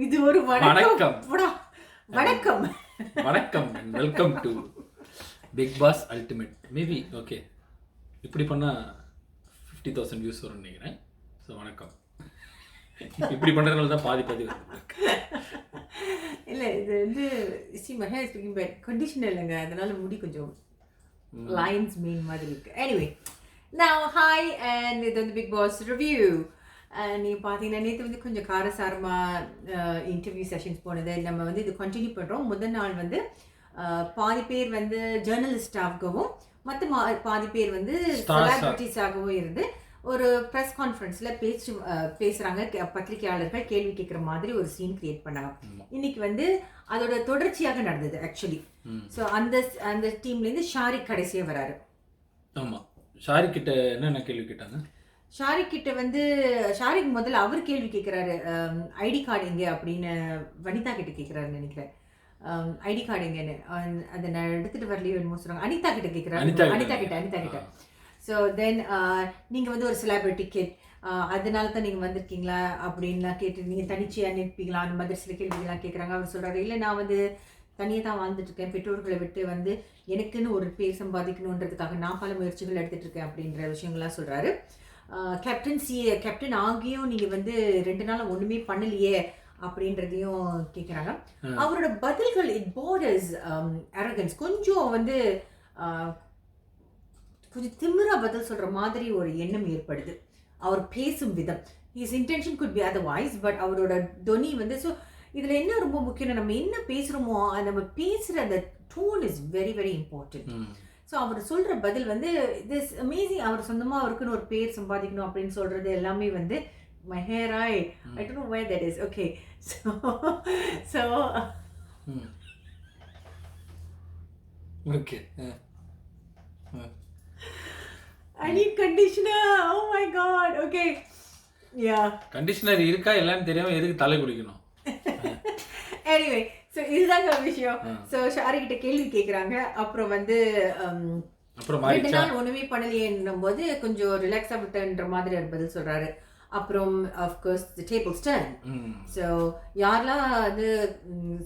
இது ஒரு வணக்கம் வணக்கம் வணக்கம் welcome to Bigg Boss Ultimate. Maybe okay, இப்படி பண்ணால் 50,000 வியூஸ் வரும்னு நினைக்கிறேன். ஸோ வணக்கம். இப்படி பண்ணுறதுனால தான் பாதி வருது. இல்லை, இது வந்து மஹா ஸ்பீக்கிங் பட் கண்டிஷன் இல்லைங்க, அதனால முடி கொஞ்சம் லைன்ஸ் மீன் மாதிரி இருக்கு. எனிவே நான் ஹாய் அண்ட் இது வந்து பிக் பாஸ் ரிவ்யூ. நீங்கள் பார்த்தீங்கன்னா நேற்று வந்து கொஞ்சம் காரசாரமாக இன்டர்வியூ செஷன்ஸ் போனது. நம்ம வந்து இது கண்டினியூ பண்ணுறோம். முதல் நாள் வந்து பாதி பேர் வந்து ஜேர்னலிஸ்டாகவும் மற்ற பாதி பேர் வந்து செலிபிரிட்டிஸாகவும் இருந்து ஒரு ப்ரெஸ் கான்ஃபரன்ஸில் பேசுகிறாங்க. பத்திரிகையாளர்கள் கேள்வி கேட்குற மாதிரி ஒரு சீன் கிரியேட் பண்ணாங்க. இன்னைக்கு வந்து அதோட தொடர்ச்சியாக நடந்தது ஆக்சுவலி. ஸோ அந்த டீம்லேருந்து ஷாரிக் கடைசியாக வராரு. ஆமாம், ஷாரிக் கிட்ட என்னென்ன கேள்வி கேட்டாங்க? ஷாரிக் கிட்ட வந்து ஷாரிக் முதல்ல அவர் கேள்வி கேட்குறாரு, ஐடி கார்டு எங்கே அப்படின்னு வனிதா கிட்ட கேட்குறாருன்னு நினைக்கிறேன். ஐடி கார்டு எங்கன்னு அதை நான் எடுத்துகிட்டு வரலையோ என்னமோ சொல்கிறாங்க. அனிதா கிட்ட கேட்குறாரு. அனிதா கிட்ட ஸோ தென் நீங்கள் வந்து ஒரு செலிபிரிட்டி கிட், அதனால தான் நீங்கள் வந்திருக்கீங்களா அப்படின்லாம் கேட்டு நீங்கள் தனிச்சு அனுப்பிங்களா அந்த மாதிரி சில கேள்விகள்லாம் கேட்குறாங்க. அவர் சொல்கிறாரு, இல்லை நான் வந்து தனியாக தான் வாழ்ந்துட்டுருக்கேன், பெற்றோர்களை விட்டு வந்து எனக்குன்னு ஒரு பேர் சம்பாதிக்கணுன்றதுக்காக நான் பல முயற்சிகள் எடுத்துகிட்ருக்கேன் அப்படின்ற விஷயங்கள்லாம் சொல்கிறாரு. கேப்டன் ஆகியும் நீங்கள் வந்து 2 நாள் ஒன்றுமே பண்ணலையே அப்படின்றதையும் கேட்குறாங்க. அவரோட பதில்கள் இட் போர்டர்ஸ் அரகன்ஸ். கொஞ்சம் வந்து கொஞ்சம் திமிரா பதில் சொல்கிற மாதிரி ஒரு எண்ணம் ஏற்படுது. அவர் பேசும் விதம், his intention could be otherwise, but அவரோட தொனி வந்து ஸோ இதில் என்ன ரொம்ப முக்கியம், நம்ம என்ன பேசுகிறோமோ நம்ம பேசுகிற அந்த tone is very very important. So அவர் சொல்கிற பதில் வந்து திஸ் அமேசிங். அவர் சொந்தமாக அவருக்குன்னு ஒரு பேர் சம்பாதிக்கணும் அப்படின்னு சொல்கிறது எல்லாமே வந்து my hair, I don't know where that is. Okay, so okay. I need conditioner. Oh my god. Okay, yeah. Conditioner இருக்கா இல்லன்னு தெரியாம எதுக்கு தலை குளிக்கணும்? Anyway, ஸோ இதுதாங்க விஷயம். ஸோ ஷாரி கிட்ட கேள்வி கேட்குறாங்க. அப்புறம் வந்து அப்புறம் 2 நாள் ஒன்றுமே பண்ணலையேன்னும் போது கொஞ்சம் ரிலாக்ஸாக விட்டுன்ற மாதிரி ஒரு பதில் சொல்கிறாரு. அப்புறம் அஃப்கோர்ஸ் தி டேபிள்ஸ் டர்ன். ஸோ யாரெல்லாம் வந்து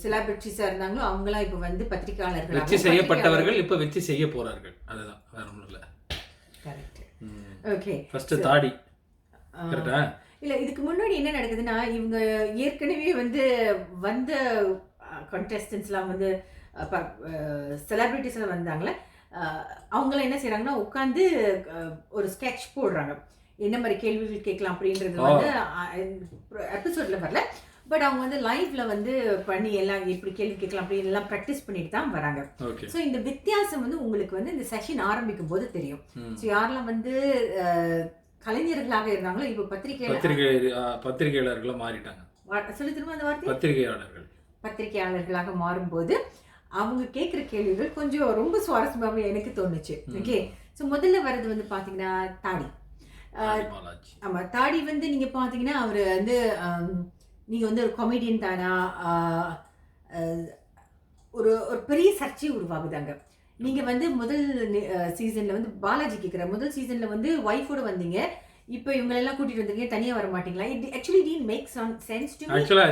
செலிபிரிட்டிஸாக இருந்தாங்களோ அவங்களாம் இப்போ வந்து பத்திரிகையாளர்கள் வெற்றி செய்யப்பட்டவர்கள் இப்போ வெற்றி செய்ய போகிறார்கள். அதுதான், வேற ஒன்றும் இல்லை. கரெக்ட். ஓகே, ஃபர்ஸ்ட் தாடி கரெக்டா? இல்லை, இதுக்கு முன்னாடி என்ன நடக்குதுன்னா, இவங்க ஏற்கனவே வந்து வந்த கண்டெஸ்டன்ஸ்லாம் வந்து செலிபிரிட்டிஸ்லாம் வந்தாங்களே, அவங்களாம் என்ன செய்கிறாங்கன்னா உட்காந்து ஒரு ஸ்கெட்ச் போடுறாங்க, என்ன மாதிரி கேள்விகள் கேட்கலாம் அப்படின்றது வந்து எபிசோடில் வரல. பட் அவங்க வந்து லைவ்ல வந்து பண்ணி எல்லாம் எப்படி கேள்வி கேட்கலாம் அப்படின்னு எல்லாம் ப்ராக்டிஸ் பண்ணிட்டு தான் வராங்க. ஸோ இந்த வித்தியாசம் வந்து உங்களுக்கு வந்து இந்த செஷன் ஆரம்பிக்கும் போது தெரியும். ஸோ யாரெல்லாம் வந்து கலைஞர்களாக இருந்தாங்களோ இப்போ பத்திரிகையாளர்களாக மாறிட்டாங்க. சொல்லி திரும்ப அந்த வார்த்தை, பத்திரிகையாளர்களாக மாறும்போது அவங்க கேட்குற கேள்விகள் கொஞ்சம் ரொம்ப சுவாரஸ்யமாகவே எனக்கு தோணுச்சு. ஓகே, ஸோ முதல்ல வர்றது வந்து பார்த்தீங்கன்னா தாடி. ஆமாம், தாடி வந்து நீங்கள் பார்த்தீங்கன்னா அவர் வந்து நீங்கள் வந்து ஒரு காமெடியன் தானா, ஒரு ஒரு பெரிய சர்ச்சை உருவாகுதாங்க. நீங்கள் வந்து முதல் சீசனில் வந்து பாலாஜி கேட்குற முதல் சீசனில் வந்து ஒய்ஃபோடு வந்தீங்க, இப்போ இவங்களெல்லாம் கூட்டிகிட்டு வந்தீங்க, தனியாக வர மாட்டீங்களா? It actually did make sense to me. ஆக்சுவலாக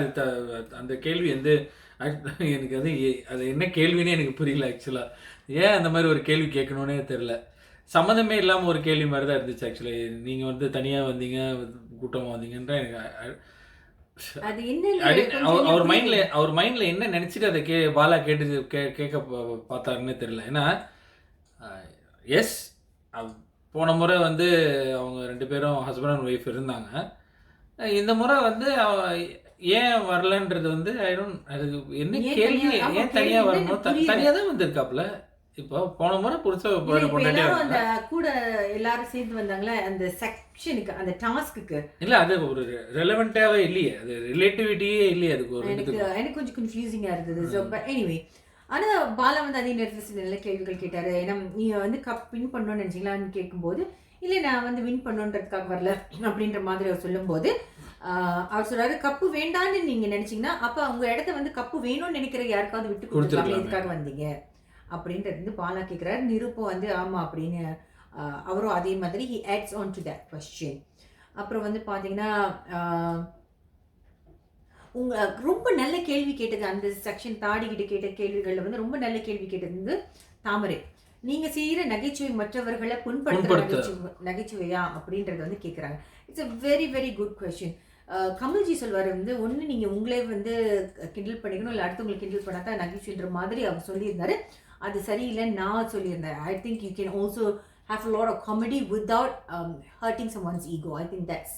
அந்த கேள்வி வந்து எனக்கு அது என்ன கேள்வினே எனக்கு புரியல. ஆக்சுவலாக ஏன் அந்த மாதிரி ஒரு கேள்வி கேட்கணுன்னே தெரில. சம்மந்தமே இல்லாமல் ஒரு கேள்வி மாதிரி தான் இருந்துச்சு. ஆக்சுவலி நீங்கள் வந்து தனியாக வந்தீங்க, கூட்டமாக வந்தீங்கன்ற எனக்கு அவர் மைண்டில் என்ன நினச்சிட்டு அதை பாலா கேட்க பார்த்தாருன்னு தெரியல. ஏன்னா எஸ், போன முறை வந்து அவங்க 2 பேரும் ஹஸ்பண்ட் அண்ட் ஒய்ஃப் இருந்தாங்க. இந்த முறை வந்து ஏன் வரலன்றது வந்து அது என்ன கேள்வி, ஏன் தனியாக வரணும்? தனியாக தான் வந்திருக்காப்புல. இப்போ போன முறை அந்த கூட எல்லாரும் சேர்ந்து வந்தாங்களே அந்த செக்ஷனுக்கு, அந்த டாஸ்க்கு இல்லை, அது ஒரு ரெலவெண்ட்டாகவே இல்லையே, அது ரிலேட்டிவிட்டியே இல்லையே. அதுக்கு ஒரு எனக்கு கொஞ்சம் கன்ஃபியூசிங்காக இருந்தது. ஸோ பட் எனிவே, ஆனால் பாலா வந்து அதே நேரத்தில் சில நல்ல கேள்விகள் கேட்டார். ஏன்னா நீங்கள் வந்து கப் வின் பண்ணணும்னு நினச்சிங்களான்னு கேட்கும்போது, இல்லை நான் வந்து வின் பண்ணணுன்றதுக்காக வரல அப்படின்ற மாதிரி அவர் சொல்லும்போது அவர் சொல்கிறாரு, கப்பு வேண்டான்னு நீங்கள் நினச்சிங்கன்னா அப்போ உங்கள் இடத்த வந்து கப்பு வேணும்னு நினைக்கிற யாருக்காவது விட்டு கொடுத்துருக்காங்க, எதுக்காக வந்தீங்க அப்படின்றது வந்து பாலா கேட்குறாரு. நிருப்பம் வந்து ஆமாம் அப்படின்னு அவரும் அதே மாதிரி he adds on to that question. அப்புறம் வந்து பார்த்தீங்கன்னா ரொம்ப நல்ல கேள்வி கேட்டது அந்த செக்ஷன் தாடிக்கிட்ட கேட்ட கேள்விகளில் வந்து ரொம்ப நல்ல கேள்வி கேட்டது வந்து தாமரை. நீங்க செய்யற நகைச்சுவை மற்றவர்களை புண்படுத்துற நகைச்சுவையா அப்படின்றத வந்து கேட்குறாங்க. It's a very very good question. Kamalji சொல்வார் வந்து ஒன்று நீங்கள் உங்களே வந்து கிண்டல் பண்ணிக்கணும், இல்லை அடுத்தவங்களை கிண்டல் பண்ணால் தான் நகைச்சுவைன்ற மாதிரி அவர் சொல்லியிருந்தாரு. அது சரியில்லைன்னு நான் சொல்லியிருந்தேன். I think you can also have a lot of comedy without hurting someone's ego. I think that's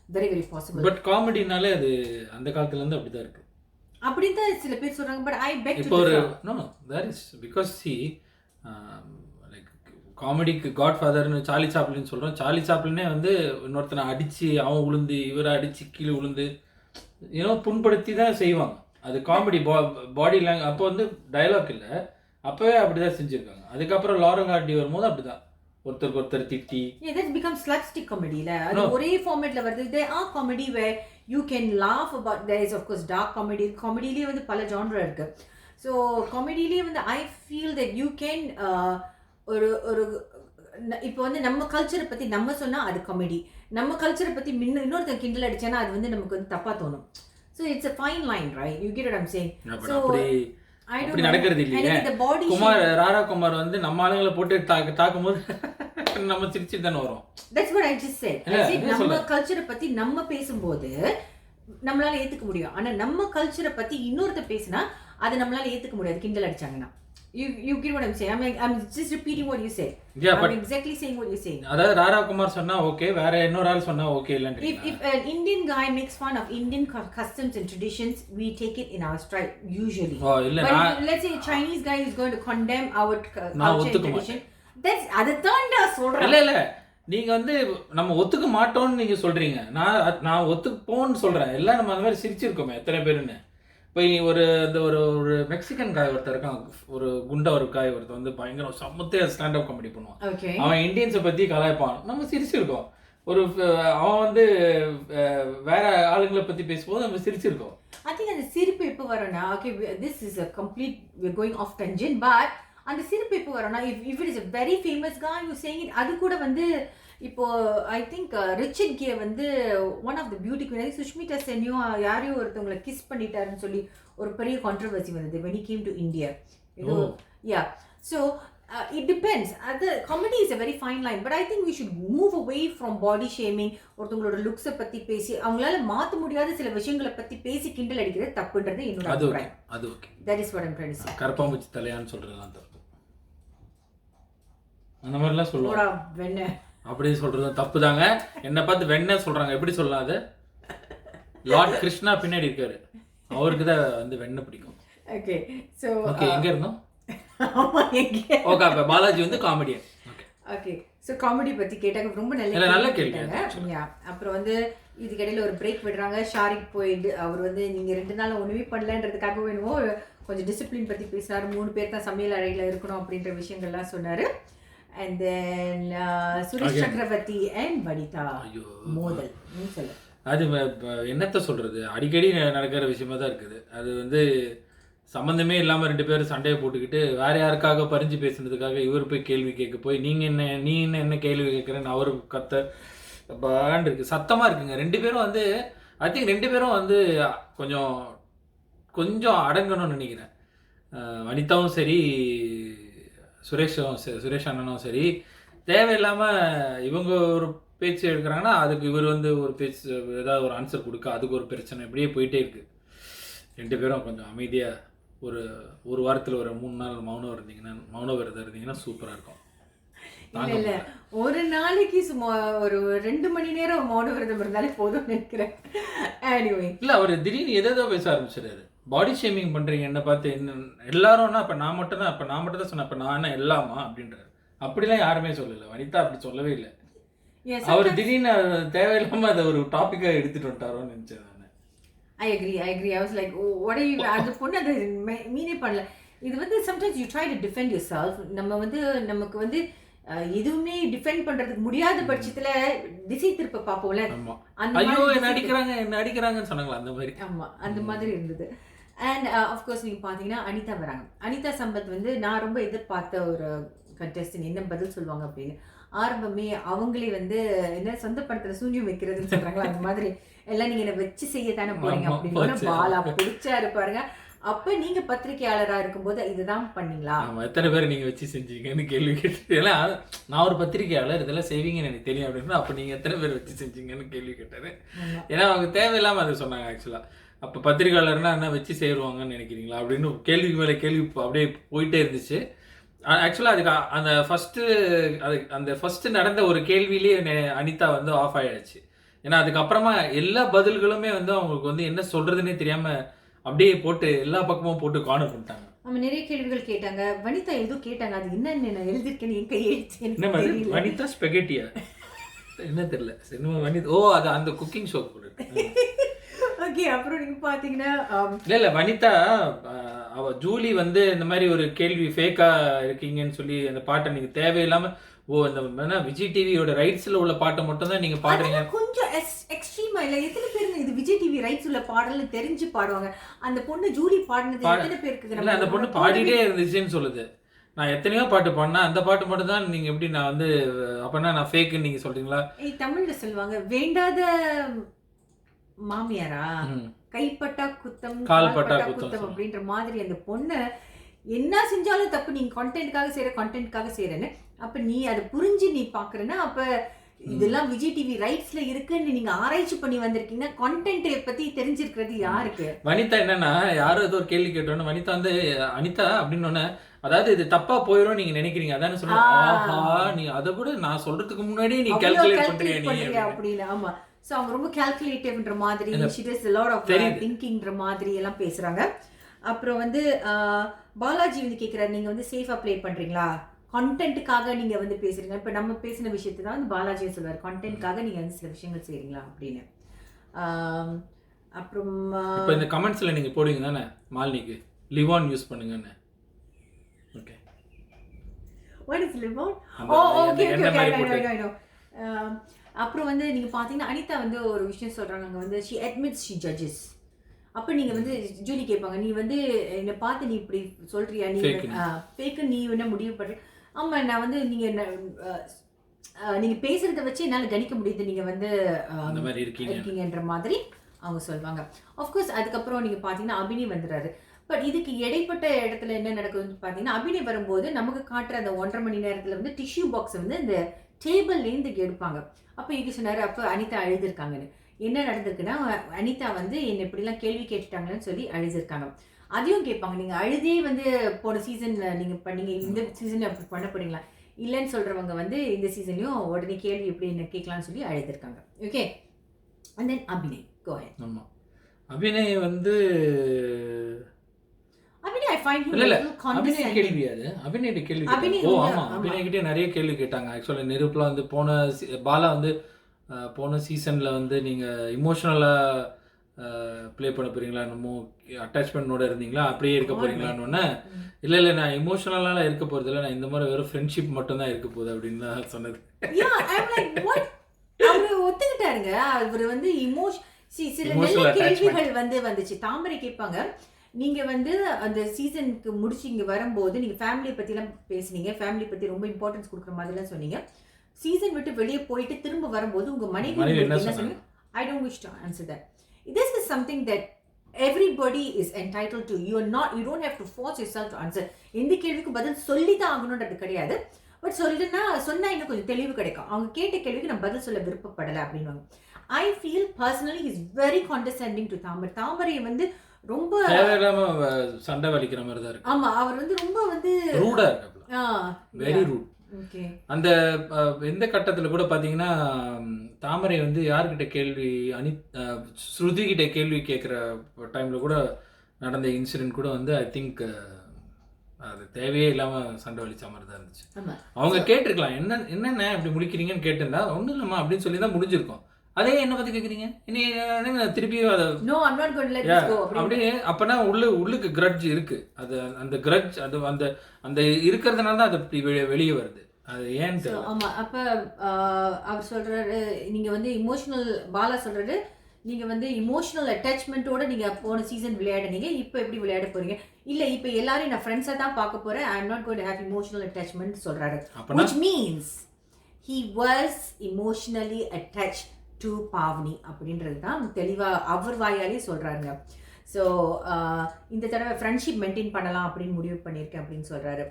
very very possible. But காமெடினாலே அது அந்த காலத்துல இருந்து அப்படிதான் இருக்கு அப்படின்னு தான் சில பேர் சொல்றாங்க. பட் ஐ பெக் இப்போ ஒரு no that is because see like காமெடிக்கு காட்ஃபாதர்னு சார்லி சாப்ளின் சொல்றோம். சார்லி சாப்ளினே வந்து இன்னொருத்தனை அடிச்சு அவன் விழுந்து இவரை அடிச்சு கீழே விழுந்து ஏன்னோ புண்படுத்தி தான் செய்வாங்க. அது காமெடி பாடி லாங்குவேஜ். அப்போ வந்து டயலாக் இல்லை, அப்போவே அப்படிதான் செஞ்சுருக்காங்க. அதுக்கப்புறம் லாரன் ஹார்டி வரும்போது அப்படிதான் ஒருத்தருக்கு ஒருத்தர் திட்டி. Yeah, that becomes slapstick comedy la. அது ஒரே ஃபார்மேட்ல வருது. There are comedy where you can laugh about. There is of course dark comedy. Comedyலயே வந்து பல genre இருக்கு. So comedyலயே வந்து I feel that you can ஒரு இப்போ வந்து நம்ம கல்ச்சரை பத்தி நம்ம சொன்னா அது காமெடி, நம்ம கல்ச்சரை பத்தி இன்னொருத்தர் கிண்டல் அடிச்சானா அது வந்து நமக்கு வந்து தப்பா தோணும். So it's a fine line, right? You get what I'm saying? So அப்படி நடக்கிறது இல்லையே. குமார் ராரா குமார் வந்து நம்ம ஆளுங்களை போட்டு தாக்கும்போது நம்ம சிரிச்சு தானே வரும். That's what I just said. நம்ம கல்ச்சரை பத்தி நம்ம பேசும்போது நம்மளால ஏத்துக்க முடியும். ஆனா நம்ம கல்ச்சரை பத்தி இன்னொருத்தர் பேசினா அது நம்மளால ஏத்துக்க முடியாது கிண்டல் அடிச்சாங்கன்னா. You get what I'm saying? I'm just repeating what you said. Yeah, I'm exactly saying what you're saying. அதாவது ராரா குமார் சொன்னா ஓகே, வேற இன்னொரு ஆள் சொன்னா ஓகே இல்லன்னு. If an Indian guy makes fun of Indian customs and traditions, we take it in our stride usually. Oh, illa but let's say a Chinese guy is going to condemn our culture and tradition. That's adha சொல்றேன். இல்ல நீங்க வந்து நம்ம ஒத்துக்க மாட்டோம்னு நீங்க சொல்றீங்க. நான் ஒத்துப்போன்னு சொல்றேன். எல்லாம் நம்ம அந்த மாதிரி சிரிச்சிருக்கோமே எத்தனை பேருன்னு. இப்போ ஒரு மெக்சிகன் காய் ஒருத்தர் இருக்கான், ஒரு குண்ட ஒரு காய் ஒருத்தர் வந்து பயங்கர சமத்தே ஸ்டாண்டப் காமெடி பண்ணுவான். அவன் இந்தியன்ஸை பற்றி கலாய்ப்பான், நம்ம சிரிச்சிருக்கோம். அவன் வந்து வேற ஆளுங்களை பற்றி பேசும்போது நம்ம சிரிச்சிருக்கோம். I think அந்த சிரிப்பு எப்போ வரும்னா, okay, this is a complete, we're going off tangent, but அந்த சிரிப்பு எப்போ வரும்னா, if it is a very famous guy who's saying it, அது கூட வந்து இப்போ ஐ திங்க் ரிச்சர்ட் கே வந்து one of the beauty queen Sushmita சென்னையும் யாரையும் ஒருத்தவங்களை கிஸ் பண்ணிட்டாருன்னு சொல்லி ஒரு பெரிய கான்ட்ரவர்சி வந்தது when he came to India. Yeah, so it depends. அது comedy is a very fine line, but I think we should move away from body shaming. ஒருத்தவங்களோட லுக்ஸை பற்றி பேசி அவங்களால மாற்ற முடியாத சில விஷயங்களை பற்றி பேசி கிண்டல் அடிக்கிறது தப்புன்றது என்னோட அபிப்பிராயம். அது okay, that is what I'm trying to say. கரப்பாம்பூச்சி தலையான்னு சொல்றதுலாம் தப்பு, அந்த மாதிரிலாம் சொல்லுவாங்க. வெண்ணெய் அப்படி சொல்றது தப்பு தாங்க. என்ன பார்த்து வெண்ண சொல்றாங்க, எப்படி சொல்லலாம்? அது லார்ட் கிருஷ்ணா பின்னாடி இருக்காரு, அவருக்கு தான் வந்து வெண்ணெய் பிடிக்கும். ஓகே, சோ ஓகே எங்க இருந்தோம்? ஓகே, அப்ப பாலாஜி வந்து காமெடியன். ஓகே, சோ காமெடி பத்தி கேட்டாங்க, ரொம்ப நல்ல கேள்வி. அப்புறம் வந்து இதுக்கிடையில ஒரு பிரேக் விடுறாங்க. ஷாரிக் போயிட்டு அவர் வந்து நீங்க 2 நாள் ஒண்ணுமே பண்ணலன்றதுக்காக வேணுமோ கொஞ்சம் டிசிப்ளின் பத்தி பேசினாரு. 3 பேர் தான் சமையல் அறையில இருக்கணும் அப்படின்ற விஷயங்கள்லாம் சொன்னாரு. And then சுரேஷ் சக்கரவர்த்தி and வனிதா மோதல். அது என்னத்த சொல்றது, அடிக்கடி நடக்கிற விஷயமா தான் இருக்குது. அது வந்து சம்மந்தமே இல்லாமல் 2 பேரும் சண்டையை போட்டுக்கிட்டு வேற யாருக்காக பறிஞ்சு பேசுனதுக்காக இவர் போய் கேள்வி கேட்க போய் நீ என்ன கேள்வி கேட்குறேன்னு அவரு கத்த பாண்டு இருக்கு, சத்தமா இருக்குங்க. 2 பேரும் வந்து ஐ திங்க் 2 பேரும் வந்து கொஞ்சம் அடங்கணும்னு நினைக்கிறேன். வனிதாவும் சரி சுரேஷ் அண்ணனும் சரி, தேவையில்லாமல் இவங்க ஒரு பேச்சு எடுக்கிறாங்கன்னா அதுக்கு இவர் வந்து ஒரு பேச்சு ஏதாவது ஒரு ஆன்சர் கொடுக்க அதுக்கு ஒரு பிரச்சனை, இப்படியே போயிட்டே இருக்கு. 2 பேரும் கொஞ்சம் அமைதியாக ஒரு வாரத்தில் ஒரு 3 நாள் மௌன விரதம் இருந்தீங்கன்னா சூப்பராக இருக்கும். இல்லை ஒரு நாளைக்கு சும்மா ஒரு 2 மணி நேரம் மௌன விரதம் இருந்தாலே போதும்னு நினைக்கிறேன். இல்லை, அவர் திடீர்னு எதோ பேச ஆரம்பிச்சிடாரு. பாடி ஷேமிங் பண்றீங்க என்ன பார்த்து, என்ன எல்லாரும்னா அப்ப நான் மட்டும் தான் சொன்னேன், அப்ப நான் என்ன எல்லாமா அப்படின்றாரு. அப்படிலாம் யாருமே சொல்லல, வனிதா அப்படி சொல்லவே இல்லை. அவர் திடீர்னு தேவையில்லாம அதை ஒரு டாபிக்கா எடுத்துட்டு வந்துட்டாரோன்னு நினைச்சேன் நான். I agree. I was like, oh, what are you, அது பொண்ணு அது மீனே பண்ணல. இது வந்து sometimes you try to defend yourself. நம்ம வந்து நமக்கு வந்து எதுவுமே டிஃபெண்ட் பண்றதுக்கு முடியாத பட்சத்துல திசை திருப்ப பாப்போம்ல, ஐயோ என்ன அடிக்கிறாங்கன்னு சொன்னாங்களா அந்த மாதிரி. ஆமா, அந்த மாதிரி இருந்தது. அண்ட் ஆஃப்கோர்ஸ் நீங்கள் பார்த்தீங்கன்னா அனிதா வராங்க. அனிதா சம்பத் வந்து நான் ரொம்ப எதிர்பார்த்த ஒரு கண்டெஸ்டன், என்ன பதில் சொல்லுவாங்க அப்படின்னு. ஆரம்பமே அவங்களே வந்து என்ன சொந்த படத்துல சூன்யம் வைக்கிறதுன்னு சொல்றாங்களா அந்த மாதிரி எல்லாம் நீங்க என்ன வச்சு செய்யத்தானே போறீங்க அப்படின்னு பாலா பிடிச்சாரு பாருங்க. அப்ப நீங்க பத்திரிகையாளரா இருக்கும்போது இதுதான் பண்ணீங்களா? ஆமா, எத்தனை பேர் நீங்க வச்சு செஞ்சீங்கன்னு கேள்வி கேட்டு, ஏன்னா நான் ஒரு பத்திரிகையாளர் இதெல்லாம் செய்வீங்கன்னு எனக்கு தெரியும் அப்படின்னு, அப்ப நீங்க எத்தனை பேர் வச்சு செஞ்சீங்கன்னு கேள்வி கேட்டாரு. ஏன்னா அவங்க தேவையில்லாம அதை சொன்னாங்க ஆக்சுவலா. அப்ப பத்திரிகையாளர்னா என்ன வச்சு சேருவாங்கன்னு நினைக்கிறீங்களா அப்படின்னு கேள்விக்கு மேல கேள்வி அப்படியே போயிட்டே இருந்துச்சு. ஆக்சுவலா அதுக்கு அந்த ஃபர்ஸ்ட் நடந்த ஒரு கேள்வியிலேயே அனிதா வந்து ஆஃப் ஆயிடுச்சு. ஏன்னா அதுக்கப்புறமா எல்லா பதில்களுமே வந்து அவங்களுக்கு வந்து என்ன சொல்றதுன்னே தெரியாம அப்படியே போட்டு எல்லா பக்கமும் போட்டு கார்னர் பண்ணிட்டாங்க. நம்ம நிறைய கேள்விகள் கேட்டாங்க. வனிதா ஏதோ கேட்டாங்க, அது என்னன்னு நான் எழுதிருக்கேன்னு என் கையெழுத்து என்ன மாதிரி வனிதா ஸ்பெகட்டியா என்ன தெரியல. வனிதா அது அந்த குக்கிங் ஷோ கூட. ஓகே, அப்புறம் நீங்க பாத்தீங்கன்னா இல்ல வனிதா அவ ஜூலி வந்து இந்த மாதிரி ஒரு கேள்வி ஃபேக்கா இருக்கீங்கன்னு சொல்லி அந்த பாட்டை நீங்க தேவையில்லாம இந்த விஜய் டிவியோட ரைட்ஸ்ல உள்ள பாட்டை மட்டும் தான் நீங்க பாடுறீங்க. கொஞ்சம் எக்ஸ்ட்ரீமா இல்ல? எத்தனை பேருக்கு இது விஜய் டிவி ரைட்ஸ் உள்ள பாடல்னு தெரிஞ்சு பாடுவாங்க? அந்த பொண்ணு ஜூலி பாடுனது எத்தனை பேருக்கு? இல்ல அந்த பொண்ணு பாடிட்டே இருந்துச்சுன்னு சொல்லுது. நான் எத்தனையோ பாட்டு பாடினா அந்த பாட்டு மட்டும் தான் நீங்க எப்படி நான் வந்து அப்பனா நான் ஃபேக்குன்னு நீங்க சொல்றீங்களா? தமிழ்ல சொல்லுவாங்க வேண்டாத மாமியாரா கைப்பட்டா குத்தம் கால்பட்டா குத்தம் அப்படின்ற மாதிரி அந்த பொண்ணு என்ன செஞ்சாலும் தப்பு, நீங்க கண்டென்ட்காக செய்யறேன்னு. அப்ப நீ அதை புரிஞ்சு நீ பாக்குறேன்னா அப்ப இதெல்லாம் விஜய் டிவி ரைட்ஸ்ல இருக்குன்னு நீங்க ஆராய்ச்சி பண்ணி வந்திருக்கீங்க. கண்டென்ட் பத்தி தெரிஞ்சிருக்கிறது யாருக்கு? வனிதா என்னன்னா யாரோ ஏதோ ஒரு கேள்வி கேட்டோன்னு வனிதா வந்து அனிதா அப்படின்னு அதாவது இது தப்பா போயிடும் நீங்க நினைக்கிறீங்க அதானே சொல்லுங்க. நீ அதை கூட நான் சொல்றதுக்கு முன்னாடி நீ கால்குலேட் பண்றீங்க அப்படின்னு. ஆமா, சோ அவங்க ரொம்ப கால்குலேட்டிவ்ன்ற மாதிரி she does a lot of thinkingன்ற மாதிரி எல்லாம் பேசுறாங்க. அப்புறம் வந்து பாலாஜி வந்து கேக்குறாரு, நீங்க வந்து சேஃபா ப்ளே பண்றீங்களா? கண்டென்ட்டுக்காக நீங்க வந்து பேசுறீங்க. இப்ப நம்ம பேசின விஷயத்தை தான் வந்து பாலாஜியை சொல்லுவார், கண்டென்ட்காக நீங்க வந்து சில விஷயங்கள் செய்றீங்களா அப்படின்னு. அப்புறம் இப்போ இந்த கமெண்ட்ஸ்ல நீங்க போடுவீங்க தானே மாலினிக்கு லிவ் ஆன் யூஸ் பண்ணுங்கன்னு. Okay, what is live on? Okay, I know. அப்புறம் வந்து நீங்க பாத்தீங்கன்னா அனிதா வந்து ஒரு விஷயம் சொல்றாங்க, அங்க வந்து she admits she judges. அப்ப நீங்க வந்து ஜூலி கேட்பாங்க, நீ வந்து என்ன பார்த்து நீ இப்படி சொல்றியா, நீ ஃபேக் நீ என்ன முடிவு பண்ற? ஆமா, நான் வந்து நீங்க பேசுறத வச்சு என்னால கணிக்க முடியுது நீங்க வந்து அந்த மாதிரி இருக்கீங்கன்ற மாதிரி அவங்க சொல்லுவாங்க. ஆஃப்கோர்ஸ் அதுக்கப்புறம் நீங்க பாத்தீங்கன்னா அபினய் வந்துடுறாரு. பட் இதுக்கு இடைப்பட்ட இடத்துல என்ன நடக்குதுன்னு பாத்தீங்கன்னா அபினய் வரும்போது நமக்கு காட்டுற அந்த 1.5 மணி நேரத்துல வந்து டிஷ்யூ பாக்ஸ் வந்து இந்த டேபிள்லேருந்து எடுப்பாங்க. அப்போ இது சொன்னாரு, அப்போ அனிதா அழுதுருக்காங்கன்னு. என்ன நடந்திருக்குன்னா அனிதா வந்து என்னை இப்படிலாம் கேள்வி கேட்டுட்டாங்கன்னு சொல்லி அழுதுருக்காங்க. அதையும் கேட்பாங்க, நீங்க அழுதே வந்து போன சீசன்ல நீங்க பண்ணீங்க, இந்த சீசன் அப்படி பண்ண போறீங்களா இல்லைன்னு சொல்றவங்க வந்து இந்த சீசன்லயும் உடனே கேள்வி எப்படி என்ன கேட்கலாம்னு சொல்லி அழுதுருக்காங்க. Okay, and then அபினய் go ahead. ஆமா, அபினய் வந்து அபினய் ஐ ஃபைண்ட் இல்ல அபினய் கேள்வி அது அபினய் கேள்வி. ஆமா, அபினய் கிட்டே நிறைய கேள்வி கேட்டாங்க. ஆக்சுவலா நெருப்புல வந்து பாலா வந்து போன சீசன்ல வந்து நீங்க இமோஷனலா ப்ளே பண்ண போறீங்களா, என்னமோ அட்டாச்மெண்டோட இருந்தீங்களா, அப்படியே இருக்க போறீங்களான்னு. இல்ல நான் இமோஷனலால இருக்க போறது இல்லை, நான் இந்த மாதிரி வெறும் ஃப்ரெண்ட்ஷிப் மட்டும் தான் இருக்க போகுது அப்படின்னு தான் சொன்னது. அவரு ஒத்துக்கிட்டாருங்க. அவரு வந்து சில நல்ல கேள்விகள் வந்து வந்துச்சு. தாமரை கேட்பாங்க, நீங்க வந்து அந்த சீசனுக்கு முடிச்சு இங்க வரும்போது நீங்க ஃபேமிலியை பத்தி எல்லாம் பேசுனீங்க, ஃபேமிலி பத்தி ரொம்ப இம்பார்ட்டன்ஸ் கொடுக்குற மாதிரி எல்லாம் சொன்னீங்க. சீசன் விட்டு வெளியே போயிட்டு திரும்ப வரும்போது உங்க மனைவி என்ன சொன்னீங்க? I don't wish to answer that. This is something that everybody is entitled to. You don't have to force yourself to answer. எந்த கேள்விக்கு பதில் சொல்லி தான் ஆகணும்ன்றது கிடையாது. பட் சொன்னா இன்னும் கொஞ்சம் தெளிவு கிடைக்கும். அவங்க கேட்ட கேள்விக்கு நான் பதில் சொல்ல விருப்பப்படலை அப்படின்வாங்க. I feel personally he is very condescending to தாமரை. தாமரையை வந்து ரொம்ப சண்டை வலிக்கிற மாதிரி தான் இருக்கு. ஆமா, அவர் வந்து ரொம்ப வந்து ரூடா இருக்கு. Very rude. அந்த எந்த கட்டத்தில் கூட பார்த்தீங்கன்னா தாமரை வந்து யார்கிட்ட கேள்வி ஸ்ருதி கிட்ட கேள்வி கேட்குற டைமில் கூட நடந்த இன்சிடென்ட் கூட வந்து ஐ திங்க் அது தேவையே இல்லாமல் சண்டை வலிச்ச மாதிரி தான் இருந்துச்சு. அவங்க கேட்டிருக்கலாம், என்னென்ன இப்படி முடிக்கிறீங்கன்னு கேட்டிருந்தா ஒன்றும் இல்லைம்மா அப்படின்னு சொல்லி தான் முடிஞ்சிருக்கும். அதே என்ன பத்தி கேக்குறீங்க, திருப்பி அப்படியே அப்பனா உள்ளுக்கு கிரட்ஜ் இருக்கு. அது அந்த கிரட்ஜ் அது அந்த இருக்கிறதுனால தான் அது வெளியே வருது. அது ஏன்? ஆமா, அப்ப அவர் சொல்றாரு, நீங்க வந்து பாலா சொல்றாரு, நீங்க வந்து இமோஷனல் அட்டாச்மெண்ட்டோட நீங்க போன சீசன் விளையாடுனீங்க, இப்போ எப்படி விளையாட போறீங்க? இல்ல இப்ப எல்லாரும் நான் ஃப்ரெண்ட்ஸா தான் பார்க்க போறேன், I am not going to have emotional attachment சொல்றாரு. which means he was emotionally attached to Pavni அப்படின்றது தான் தெளிவாக அவர் வாயாலே சொல்கிறாங்க. ஸோ இந்த தடவை ஃப்ரெண்ட்ஷிப் மெயின்டைன் பண்ணலாம் அப்படின்னு முடிவு பண்ணியிருக்கேன் அப்படின்னு சொல்கிறாரு.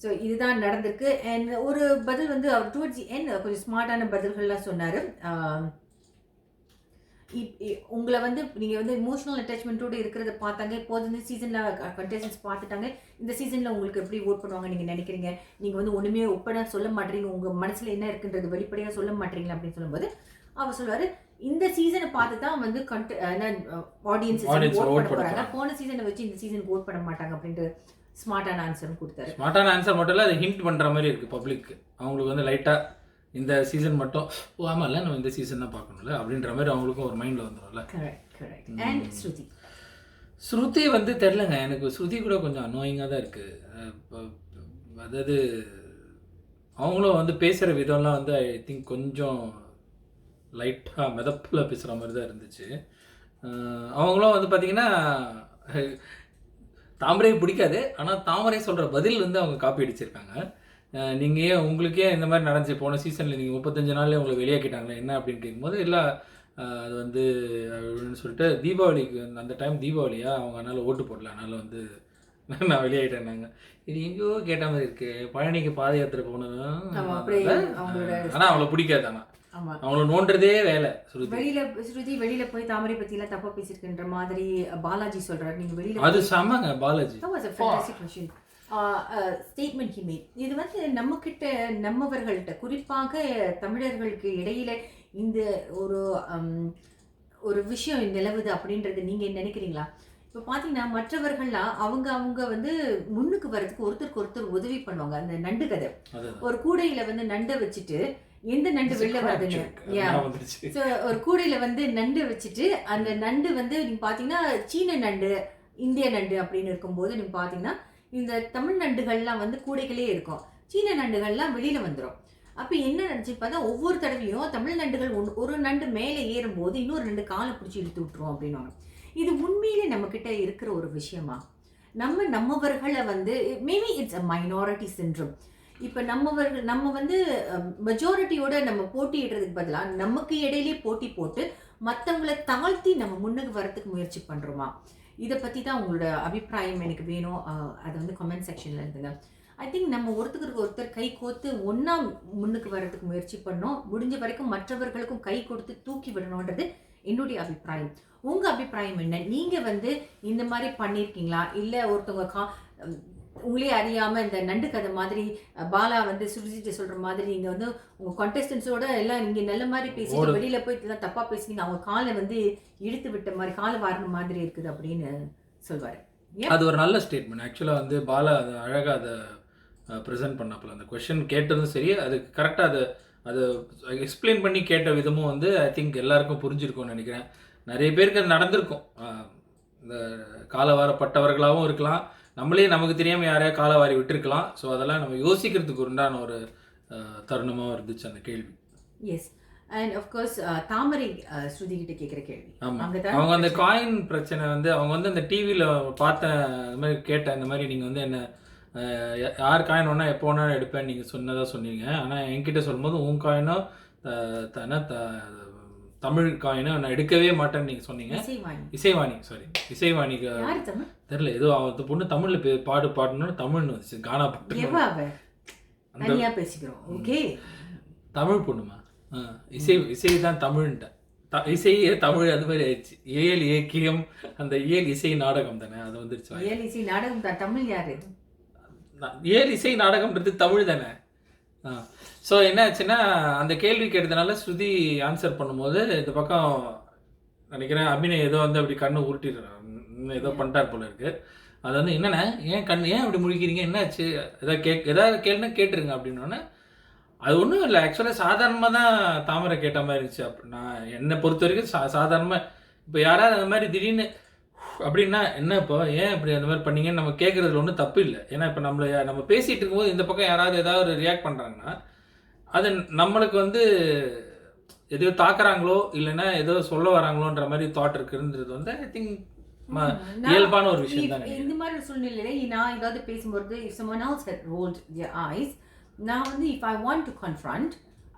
ஸோ இதுதான் நடந்திருக்கு. அண்ட் ஒரு பதில் வந்து அவர் டுவர்ட்ஸ் தி எண்ட் கொஞ்சம் ஸ்மார்ட்டான பதில்கள்லாம் சொன்னார். உங்களை வந்து நீங்கள் வந்து இமோஷனல் அட்டாச்மெண்ட்டோடு இருக்கிறத பார்த்தாங்க. இப்போது இந்த சீசனில் கண்டெஸ்டன்ஸ் பார்த்துட்டாங்க. இந்த சீசனில் உங்களுக்கு எப்படி ஓட் பண்ணுவாங்க நீங்கள் நினைக்கிறீங்க? நீங்கள் வந்து ஒன்றுமே ஒப்பனாக சொல்ல மாட்டீங்க, உங்கள் மனசில் என்ன இருக்குன்றது வெளிப்படையாக சொல்ல மாட்டீங்களா அப்படின்னு சொல்லும்போது அவர் சொல்லுவார், இந்த சீசனை பார்த்து தான் வந்து ஆடியன்ஸ் ஓட் பண்ண போகிறாங்க. போன சீசனை வச்சு இந்த சீசனுக்கு ஓட் பண்ண மாட்டாங்க அப்படின்ட்டு ஸ்மார்ட்டான ஆன்சரும் கொடுத்தாரு. ஸ்மார்ட்டான ஆன்சர் மட்டும் இல்லை, அதை ஹிண்ட் பண்ணுற மாதிரி இருக்குது பப்ளிக். அவங்களுக்கு வந்து லைட்டாக இந்த சீசன் மட்டும் ஆமாம் இல்லை நம்ம இந்த சீசன் தான் பார்க்கணும்ல அப்படின்ற மாதிரி அவங்களுக்கும் ஒரு மைண்டில் வந்துடும்ல. ஸ்ருதி வந்து தெரிலங்க, எனக்கு ஸ்ருதி கூட கொஞ்சம் அனோயிங்காக தான் இருக்குது. அதாவது அவங்களும் வந்து பேசுகிற விதம்லாம் வந்து ஐ திங்க் கொஞ்சம் லைட்டாக மிதப்பில் பேசுகிற மாதிரி தான் இருந்துச்சு. அவங்களும் வந்து பார்த்திங்கன்னா தாமரையை பிடிக்காது, ஆனால் தாமரை சொல்கிற பதில் வந்து அவங்க காப்பி அடிச்சிருக்காங்க. நீங்கள் ஏன் உங்களுக்கே இந்த மாதிரி நடந்துச்சு, போன சீசனில் நீங்கள் 35 நாள்லேயே உங்களை வெளியாக்கிட்டாங்களே என்ன அப்படின்னு கேட்கும்போது, இல்லை அது வந்து அப்படின்னு சொல்லிட்டு தீபாவளிக்கு அந்த டைம் தீபாவளியா அவங்க அதனால் ஓட்டு போடல, அதனால் வந்து நான் வெளியாகிட்டேன்னாங்க. இது எங்கேயோ கேட்ட மாதிரி இருக்குது. பழனிக்கு பாத யாத்திரை போனதும் ஆனால் அவங்கள பிடிக்காது, ஆனால் அவங்கள நோண்டுறதே வேலை. வெளியில போய் தாமரை பத்திலாம் தப்பா பேசிருக்கின்ற மாதிரி பாலாஜி சொல்றாரு. நீங்க வெளியில அது சமங்க பாலாஜி ஸ்டேட்மெண்ட் ஹி மேட். இது வந்து நம்ம கிட்ட நம்மவர்கள்ட்ட குறிப்பாக தமிழர்களுக்கு இடையில இந்த ஒரு விஷயம் நிலவுது அப்படின்றது நீங்க நினைக்கிறீங்களா? இப்போ பார்த்தீங்கன்னா மற்றவர்கள்லாம் அவங்க வந்து முன்னுக்கு வர்றதுக்கு ஒருத்தருக்கு ஒருத்தர் உதவி பண்ணுவாங்க. அந்த நண்டு கதை, ஒரு கூடையில வந்து நண்டை வச்சுட்டு எந்த நண்டு வெளில வருதுன்னு, ஒரு கூடையில வந்து நண்டு வச்சுட்டு அந்த நண்டு வந்து நீங்க பாத்தீங்கன்னா சீன நண்டு இந்திய நண்டு அப்படின்னு இருக்கும்போது நீங்க பாத்தீங்கன்னா இந்த தமிழ் நண்டுகள்லாம் வந்து கூடைகளே இருக்கும், சீன நண்டுகள்லாம் வெளியில வந்துடும். அப்ப என்ன நினைச்சு பார்த்தா ஒவ்வொரு தடவையும் தமிழ் நண்டுகள் ஒரு நண்டு மேலே ஏறும்போது இன்னொரு நண்டு காலை பிடிச்சி இழுத்து விட்டுரும் அப்படின்னு. இது உண்மையிலே நம்ம கிட்ட இருக்கிற ஒரு விஷயமா? நம்மவர்களை வந்து maybe it's a minority syndrome. இப்போ நம்ம வந்து மெஜாரிட்டியோட நம்ம போட்டியிடுறதுக்கு பதிலாக நமக்கு இடையிலேயே போட்டி போட்டு மற்றவங்களை தாழ்த்தி நம்ம முன்னுக்கு வரத்துக்கு முயற்சி பண்ணுறோமா? இதை பற்றி தான் உங்களோட அபிப்பிராயம் எனக்கு வேணும். அதை வந்து கமெண்ட் செக்ஷனில் இருந்துங்க. ஐ திங்க் நம்ம ஒருத்தருக்கு ஒருத்தர் கை கோத்து ஒன்றா முன்னுக்கு வர்றதுக்கு முயற்சி பண்ணோம். முடிஞ்ச வரைக்கும் மற்றவர்களுக்கும் கை கொடுத்து தூக்கி விடணுன்றது என்னுடைய அபிப்பிராயம். உங்கள் அபிப்பிராயம் என்ன? நீங்கள் வந்து இந்த மாதிரி பண்ணியிருக்கீங்களா? இல்லை ஒருத்தவங்க உங்களே அறியாமல் இந்த நண்டு கதை மாதிரி பாலா வந்து சுருஜிட்டு சொல்கிற மாதிரி நீங்கள் வந்து உங்கள் கான்டெஸ்டன்ஸோட எல்லாம் நீங்கள் நல்ல மாதிரி பேசிட்டு வெளியில் போயிட்டு எல்லாம் தப்பாக பேசுனீங்க, அவங்க காலை வந்து இழுத்து விட்ட மாதிரி காலை வாரின மாதிரி இருக்குது அப்படின்னு சொல்வார். அது ஒரு நல்ல ஸ்டேட்மெண்ட். ஆக்சுவலாக வந்து பாலா அதை அழகாக அதை ப்ரெசென்ட் பண்ணப்பல அந்த கொஷின் கேட்டதும் சரி, அது கரெக்டாக அதை எக்ஸ்பிளைன் பண்ணி கேட்ட விதமும் வந்து ஐ திங்க் எல்லாருக்கும் புரிஞ்சிருக்கும்னு நினைக்கிறேன். நிறைய பேருக்கு அது நடந்திருக்கும். இந்த காலவாரப்பட்டவர்களாகவும் இருக்கலாம், நம்மளே நமக்கு தெரியாமல் யாரையா காலவாரி விட்டுருக்கலாம். ஸோ அதெல்லாம் நம்ம யோசிக்கிறதுக்கு உண்டான ஒரு தருணமாக இருந்துச்சு அந்த கேள்வி. எஸ், அண்ட் ஆஃப்கோர்ஸ் தாமரை ஸ்ருதி கிட்ட கேட்குற கேள்வி. ஆமாம், அவங்க அந்த காயின் பிரச்சனை வந்து அவங்க வந்து அந்த டிவியில் பார்த்த இந்த மாதிரி கேட்ட இந்த மாதிரி நீங்கள் வந்து என்ன யார் காயின் ஒன்றா எப்போ வேணா எடுப்பேன் நீங்கள் சொன்னதாக சொன்னீங்க. ஆனால் என்கிட்ட சொல்லும்போது உன் காயினோ தமிழ் காயினை நான் எடுக்கவே மாட்டேன்னு நீங்கள் சொன்னீங்க. இசைவாணி இசைவாணிக்கு தெரியல, ஏதோ அந்த பொண்ணு தமிழில் பாடணும்னு தமிழ்னு வந்துச்சு, கானா பாட்டு பேசிக்கிறோம். ஓகே, தமிழ் பொண்ணுமா? இசை தான் தமிழ்ன்ட்டேன். இசையே தமிழ் அது மாதிரி ஆயிடுச்சு. இயல் இயக்கியம் அந்த இயல் இசை நாடகம் தானே, அது வந்துருச்சு. இயல் இசை நாடகம் தான் தமிழ் யாரு? இயல் இசை நாடகம்ன்றது தமிழ் தானே. ஸோ என்ன ஆச்சுன்னா அந்த கேள்வி கேட்டதுனால ஸ்ருதி ஆன்சர் பண்ணும்போது இந்த பக்கம் நினைக்கிறேன் அபிநய் ஏதோ வந்து அப்படி கண்ணு உருட்டிடுறான், ஏதோ பண்ணிட்டார் போல இருக்கு. அது வந்து என்னென்ன ஏன் அப்படி முழிக்கிறீங்க, என்னாச்சு, ஏதாவது கேளுன்னா கேட்டுருங்க அப்படின்னோடனே அது ஒன்றும் இல்லை. ஆக்சுவலாக சாதாரணமாக தான் தாமரை கேட்ட மாதிரி இருந்துச்சு. நான் என்னை பொறுத்த வரைக்கும் சாதாரணமாக இப்போ யாராவது அந்த மாதிரி திடீர்னு அப்படின்னா என்ன இப்போ ஏன் இப்படி அந்த மாதிரி பண்ணீங்கன்னு நம்ம கேட்குறதுல ஒன்றும் தப்பு இல்லை. ஏன்னா இப்போ நம்ம பேசிகிட்டு இருக்கும்போது இந்த பக்கம் யாராவது ஏதாவது ரியாக்ட் பண்ணுறாங்கன்னா அது நம்மளுக்கு வந்து எதையோ தாக்குறாங்களோ இல்லைன்னா ஏதோ சொல்ல வராங்களோன்ற மாதிரி தாட் இருக்குன்றது வந்து ஐ திங்க் இயல்பான ஒரு விஷயம் தான். இந்த மாதிரி சூழ்நிலையில நான் ஏதாவது பேசும்போது if someone else had rolled their eyes நான் வந்து if I want to confront,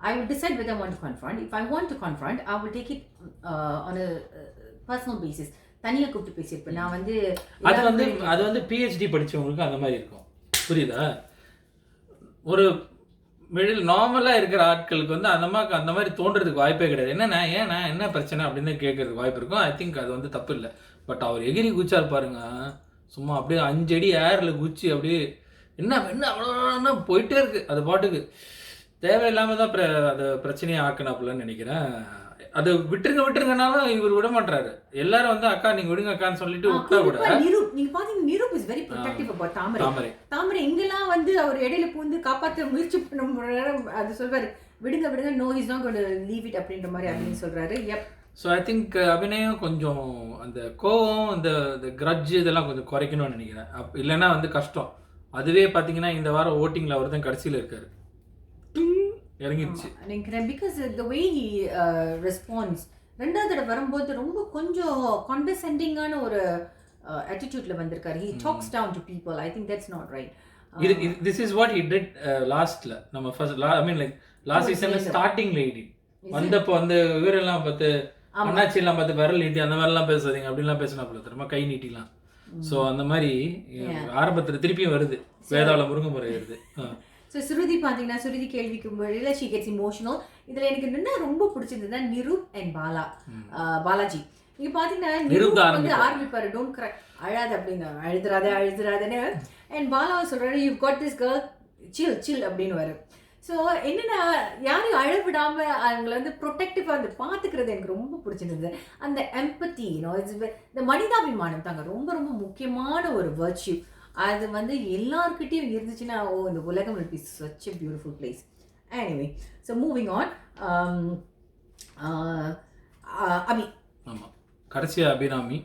I will decide whether I want to confront. If I want to confront, I will take it on a personal basis. தனியா கூப்பிட்டு பேசியிருப்பேன். நான் வந்து அது வந்து PhD படிச்சவங்களுக்கு அந்த மாதிரி இருக்கும், புரியுதா? ஒரு மிடில் நார்மலாக இருக்கிற ஆட்களுக்கு வந்து அந்த மாதிரி தோன்றதுக்கு வாய்ப்பே கிடையாது. என்னண்ணா ஏன்னா என்ன பிரச்சனை அப்படின்னு கேட்கறதுக்கு வாய்ப்பு இருக்கும். ஐ திங்க் அது வந்து தப்பு இல்லை. பட் அவர் எகிரி குச்சா இருப்பாருங்க, சும்மா அப்படியே 5 அடி ஏரில் குச்சி அப்படியே என்ன அவ்வளோ போயிட்டே இருக்கு. அது பாட்டுக்கு தேவையில்லாமல் தான் அதை பிரச்சனையை ஆக்கினாப்புலன்னு நினைக்கிறேன். அது விட்டுருங்கனாலும் இவர் விட மாட்டாரு. எல்லாரும் வந்து அக்கா நீங்க விடுங்க அக்கான்னு சொல்லிட்டு விட்டா கூட நீங்க பாத்தீங்க Niroop is very protective about Thamarai எங்கெல்லாம் வந்து அவர் இடையில பூந்து காப்பாற்ற முயற்சி பண்ண அது சொல்வாரு, விடுங்க no is not going to leave it அப்படின்ற மாதிரி அப்படின்னு சொல்றாரு. ஸோ ஐ திங்க் அபிநயம் கொஞ்சம் அந்த கோவம் இந்த கிரட்ஜ் இதெல்லாம் கொஞ்சம் குறைக்கணும்னு நினைக்கிறேன். இல்லைன்னா வந்து கஷ்டம். அதுவே பார்த்தீங்கன்னா இந்த வாரம் ஓட்டிங்கில் அவர் தான் கடைசியில் இருக்காரு, இறங்கிடுச்சு நினைக்கிறேன். Because the way he response ரெண்டாவது தடவை வரும்போது ரொம்ப கொஞ்சம் காண்டசெண்டிங்கான ஒரு attitudeல வந்திருக்காரு. he talks down to people. I think that's not right. this is what he did lastல நம்ம first I mean like last season startingல he did. வந்தப்போ அந்த இவரெல்லாம் பார்த்து அண்ணாச்சி எல்லாம் பார்த்து விரல் நீட்டி அந்த மாதிரிலாம் பேசாதீங்க அப்படின்லாம் பேசினாப்புல திரும்ப கை நீட்டிலாம். ஸோ அந்த மாதிரி ஆரம்பத்தில் திருப்பியும் வருது, வேதாள முருங்கை முறை வருது. ஸோ சுருதி பார்த்தீங்கன்னா சுருதி கேள்விக்கு முறையில் ஷி கெட்ஸ் இமோஷனல். இதில் எனக்கு என்ன ரொம்ப பிடிச்சிருந்தது தான் நிரூப் அண்ட் பாலாஜி. நீங்க பார்த்தீங்கன்னா நிரூப் வந்து ஆரம்பிப்பாரு, டோன்ட் கிரை, அழாத அப்படின்னு, அழுதுறாதேன்னு. அண்ட் பாலாவை சொல்றாரு, யூ காட் திஸ் கேர்ள், சில் அப்படின்னு வரும். ஸோ என்னென்னா யாரையும் அழவிடாம அவங்களை வந்து ப்ரொடெக்டிவாக வந்து பார்த்துக்கிறது எனக்கு ரொம்ப பிடிச்சிருந்தது. அந்த எம்பத்தி இந்த மனிதாபிமானம் தாங்க ரொம்ப ரொம்ப முக்கியமான ஒரு வர்ச்சியூ. அது வந்து எல்லார்கிட்டையும் இருந்துச்சுன்னா இந்த உலகம் will be such a beautiful place. Anyway, so moving on. அபி ஆமாம், கடைசியாக அபிராமி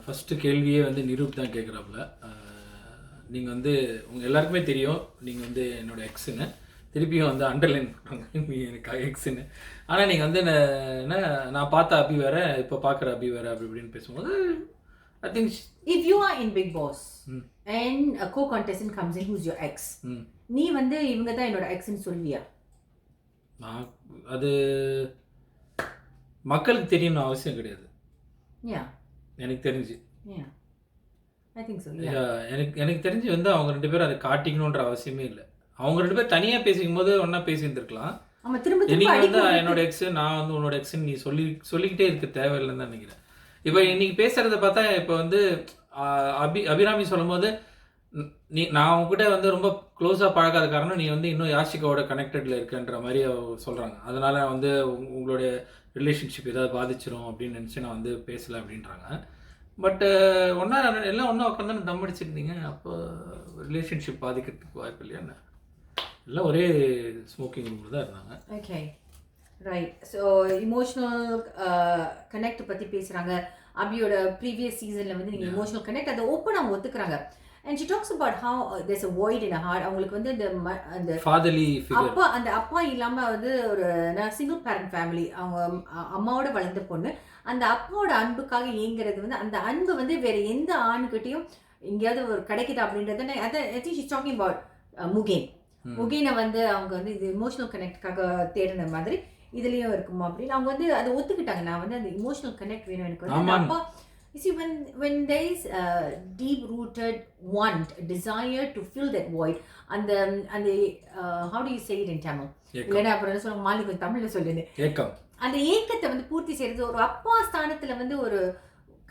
ஃபஸ்ட்டு கேள்வியே வந்து நிரூப் தான் கேட்குறாப்புல. நீங்கள் வந்து உங்கள் எல்லாருக்குமே தெரியும் நீங்கள் வந்து என்னோடய எக்ஸுன்னு, திருப்பியும் வந்து அண்டர்லைன் பண்ணுறாங்க எனக்கு எக்ஸுன்னு. ஆனால் நீங்கள் வந்து என்ன நான் பார்த்த அபி வேறு இப்போ பார்க்குற அபி வேறு அப்படி இப்படின்னு பேசும்போது I think if you are in Big Boss and a co-contestant comes in who's your ex, நீ வந்து இவங்க தான் என்னோட எக்ஸ்ன்னு சொல்வியா? அது மக்களுக்கு தெரியணும் அவசியம் கிடையாது. எனக்கு தெரிஞ்சு I think so. எனக்கு தெரிஞ்சு வந்து அவங்க 2 பேரும் அதை காட்டிக்கணுன்ற அவசியமே இல்லை. அவங்க 2 பேரும் தனியாக பேசிக்கும் போது ஒன்றா பேசியிருந்துருக்கலாம். நீங்கள் வந்து என்னோட எக்ஸு நான் வந்து உன்னோட எக்ஸுன்னு நீ சொல்லிக்கிட்டே இருக்க தேவையில்லைன்னு தான் நினைக்கிறேன். இப்போ இன்னைக்கு பேசுகிறத பார்த்தா இப்போ வந்து அபிராமி சொல்லும் போது நான் அவங்ககிட்ட வந்து ரொம்ப க்ளோஸாக பழகாத காரணம் நீ வந்து இன்னும் யாஷிகாவோட கனெக்டடில் இருக்குன்ற மாதிரி சொல்கிறாங்க. அதனால் வந்து உங்களுடைய ரிலேஷன்ஷிப் ஏதாவது பாதிச்சிரும் அப்படின்னு நினச்சி நான் வந்து பேசலை அப்படின்றாங்க. பட்டு எல்லாம் ஒன்றா உட்காந்து தம் அடிச்சிருந்தீங்க, அப்போ ரிலேஷன்ஷிப் பாதிக்கிறதுக்கு வாய்ப்பு இல்லையா? எல்லாம் ஒரே ஸ்மோக்கிங் ரூமில் தான் இருந்தாங்க. Okay right. So emotional connect பற்றி பேசுகிறாங்க. அபியோட ப்ரீவியஸ் சீசனில் வந்து நீங்கள் இமோஷனல் கனெக்ட் அதை ஓப்பன் அவங்க ஒத்துக்கிறாங்க. And she talks about how there's a void in her heart. அவங்களுக்கு வந்து அந்த ஃபாதர்லி ஃபிகர், அந்த அப்பா இல்லாமல் வந்து ஒரு சிங்கிள் பேரண்ட் ஃபேமிலி, அவங்க அம்மாவோட வளர்ந்த பொண்ணு, அந்த அப்பாவோட அன்புக்காக ஏங்குறது வந்து அந்த அன்பு வந்து வேற எந்த ஆணுக்கிட்டையும் எங்கேயாவது ஒரு கிடைக்குதா அப்படின்றத அதை I think she's talking about முகேனை வந்து அவங்க வந்து இது இமோஷனல் கனெக்டுக்காக தேடின மாதிரி இதுலேயும் இருக்குமா அப்படின்னு அவங்க வந்து அதை ஒத்துக்கிட்டாங்க. நான் வந்து அந்த இமோஷனல் கனெக்ட் வேணும் எனக்கு வந்து அப்பா. You see, when there is a deep-rooted want, a desire to fill that void, and how do you say it in Tamil? இல்லைன்னா அப்புறம் என்ன சொல்லுவாங்க, மாலி கொஞ்சம் தமிழில் சொல்லுது, ஏக்கம். அந்த ஏக்கத்தை வந்து பூர்த்தி செய்கிறது ஒரு அப்பா ஸ்தானத்தில் வந்து ஒரு